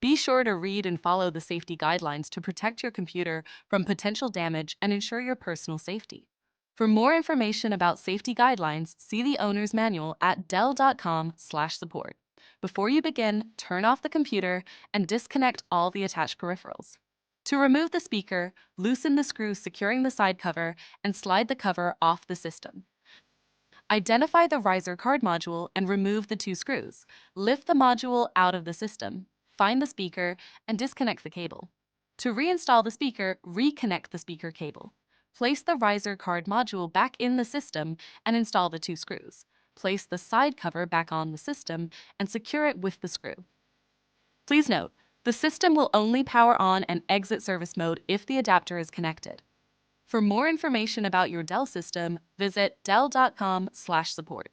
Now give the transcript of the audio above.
Be sure to read and follow the safety guidelines to protect your computer from potential damage and ensure your personal safety. For more information about safety guidelines, see the owner's manual at dell.com/support. Before you begin, turn off the computer and disconnect all the attached peripherals. To remove the speaker, loosen the screws securing the side cover and slide the cover off the system. Identify the riser card module and remove the 2 screws. Lift the module out of the system, find the speaker, and disconnect the cable. To reinstall the speaker, reconnect the speaker cable. Place the riser card module back in the system and install the 2 screws. Place the side cover back on the system and secure it with the screw. Please note, the system will only power on and exit service mode if the adapter is connected. For more information about your Dell system, visit dell.com/support.